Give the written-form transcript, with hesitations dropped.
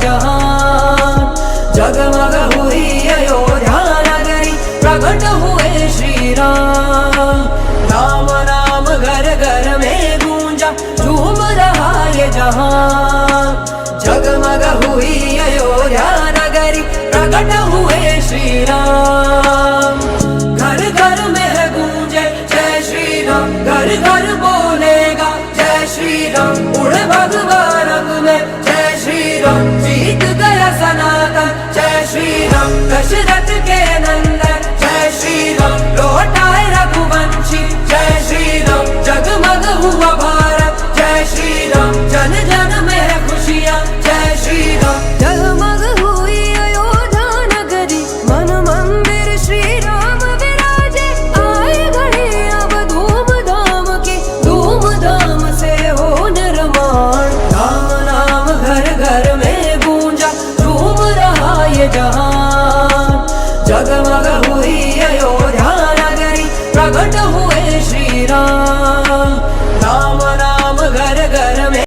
जहान। जगमग हुई अयोध्या नगरी, प्रकट हुए श्री राम। राम नाम घर घर में गूंजा, झूम रहा ये जहान। जगमग हुई अयोध्या नगरी, प्रकट हुए श्री राम। घर घर में है गूंजे जय श्री राम, घर घर बोलेगा जय श्री राम। उड़ भगवा रंग में जय श्री राम, जीत गया सनातन जय श्री राम। दशरथ के